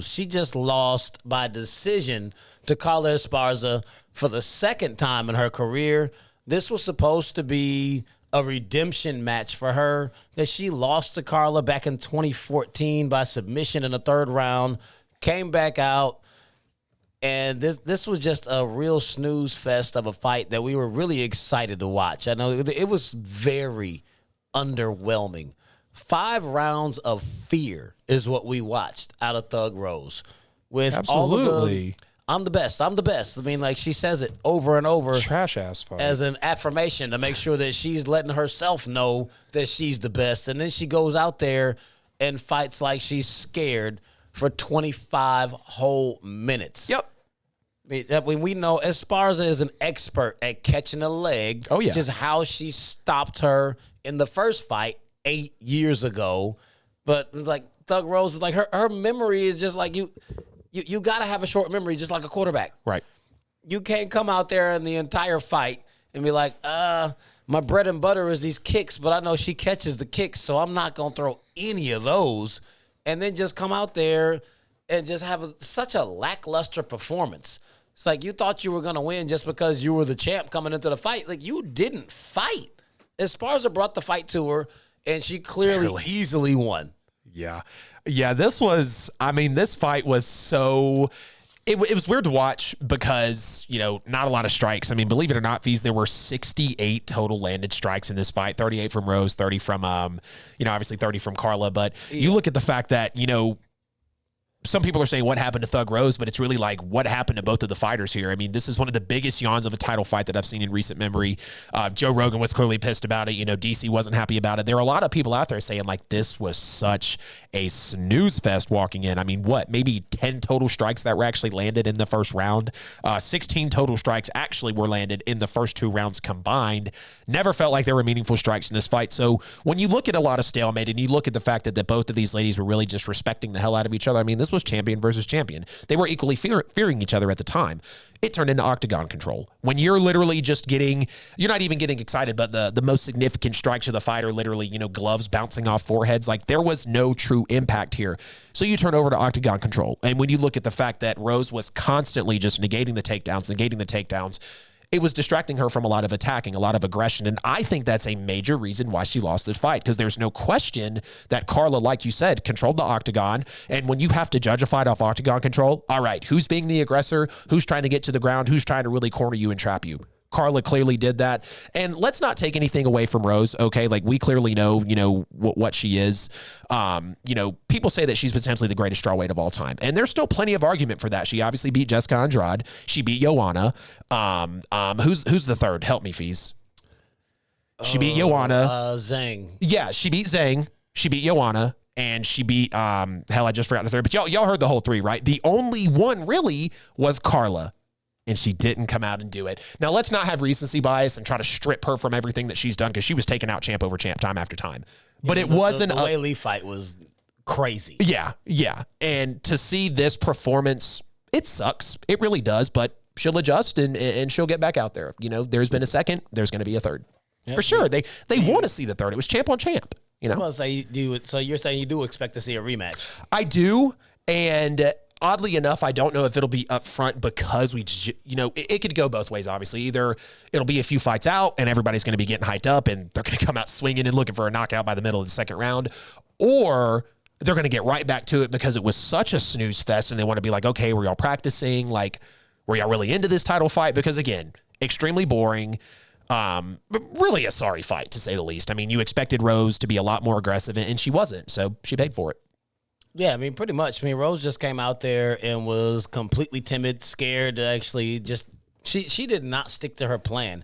Rose. She just lost by decision to Carla Esparza for the second time in her career. This was supposed to be a redemption match for her, because she lost to Carla back in 2014 by submission in the third round, came back out, and this was just a real snooze fest of a fight that we were really excited to watch. I know it was very underwhelming. 5 rounds of fear is what we watched out of Thug Rose. With Absolutely. all of the, I'm the best. I'm the best. I mean, like, she says it over and over. Trash ass fight. As an affirmation to make sure that she's letting herself know that she's the best. And then she goes out there and fights like she's scared for 25 whole minutes. Yep. I mean, we know Esparza is an expert at catching a leg. Oh, yeah. Which is how she stopped her in the first fight 8 years ago. But like Thug Rose is like, her memory is just like you got to have a short memory, just like a quarterback. Right. You can't come out there in the entire fight and be like, my bread and butter is these kicks, but I know she catches the kicks, so I'm not going to throw any of those. And then just come out there and just have such a lackluster performance. It's like you thought you were going to win just because you were the champ coming into the fight. Like, you didn't fight. Esparza brought the fight to her, and she clearly easily won. Yeah. Yeah, this fight was so... It was weird to watch because, not a lot of strikes. I mean, believe it or not, Fees, there were 68 total landed strikes in this fight, 38 from Rose, 30 from, obviously 30 from Carla. But you look at the fact that, some people are saying what happened to Thug Rose, but it's really like what happened to both of the fighters here. I mean, this is one of the biggest yawns of a title fight that I've seen in recent memory. Joe Rogan was clearly pissed about it. DC wasn't happy about it. There are a lot of people out there saying like this was such a snooze fest walking in. I mean, maybe 10 total strikes that were actually landed in the first round. 16 total strikes actually were landed in the first 2 rounds combined. Never felt like there were meaningful strikes in this fight. So when you look at a lot of stalemate and you look at the fact that both of these ladies were really just respecting the hell out of each other, I mean, this was champion versus champion. They were equally fearing each other at the time. It turned into octagon control. When you're literally just you're not even getting excited, but the most significant strikes of the fight are literally, gloves bouncing off foreheads. Like, there was no true impact here. So you turn over to octagon control. And when you look at the fact that Rose was constantly just negating the takedowns, it was distracting her from a lot of attacking, a lot of aggression. And I think that's a major reason why she lost this fight, because there's no question that Carla, like you said, controlled the octagon. And when you have to judge a fight off octagon control, all right, who's being the aggressor? Who's trying to get to the ground? Who's trying to really corner you and trap you? Carla clearly did that. And let's not take anything away from Rose, okay? Like, we clearly know, what she is. People say that she's potentially the greatest strawweight of all time. And there's still plenty of argument for that. She obviously beat Jessica Andrade. She beat Joanna. Who's the third? Help me, Fees. She beat Joanna. Zhang. Yeah, she beat Zhang. She beat Joanna. And she beat, I just forgot the third. But y'all heard the whole 3, right? The only one really was Carla. And she didn't come out and do it. Now, let's not have recency bias and try to strip her from everything that she's done, because she was taking out champ over champ time after time. But it wasn't... The Wei fight was crazy. Yeah. And to see this performance, it sucks. It really does. But she'll adjust and she'll get back out there. There's been a second. There's going to be a third. Yep. For sure. They want to see the third. It was champ on champ. Well, so you're saying you do expect to see a rematch? I do. And... oddly enough, I don't know if it'll be up front, because it could go both ways, obviously. Either it'll be a few fights out and everybody's going to be getting hyped up and they're going to come out swinging and looking for a knockout by the middle of the second round, or they're going to get right back to it because it was such a snooze fest and they want to be like, okay, were y'all practicing? Like, were y'all really into this title fight? Because, again, extremely boring. But really a sorry fight, to say the least. I mean, you expected Rose to be a lot more aggressive, and she wasn't, so she paid for it. Yeah, I mean, pretty much. I mean, Rose just came out there and was completely timid, scared to actually just... She did not stick to her plan.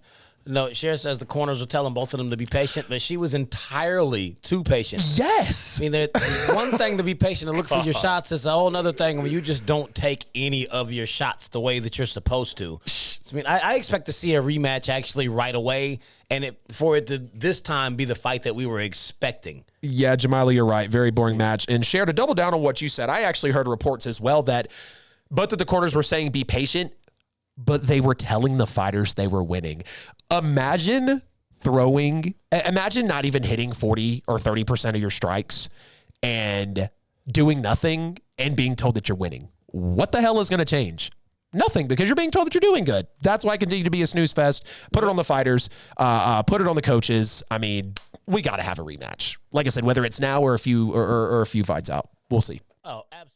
No, Cher says the corners were telling both of them to be patient, but she was entirely too patient. Yes! I mean, one thing to be patient and look for your shots is a whole other thing when you just don't take any of your shots the way that you're supposed to. I mean, I expect to see a rematch actually right away, and for it to this time be the fight that we were expecting. Yeah, Jamila, you're right. Very boring match. And Cher, to double down on what you said, I actually heard reports as well that both of the corners were saying be patient, but they were telling the fighters they were winning. Imagine not even hitting 40 or 30% of your strikes and doing nothing and being told that you're winning. What the hell is going to change? Nothing, because you're being told that you're doing good. That's why I continue to be a snooze fest. Put it on the fighters, put it on the coaches. I mean, we got to have a rematch. Like I said, whether it's now or a few fights out, we'll see. Oh, absolutely.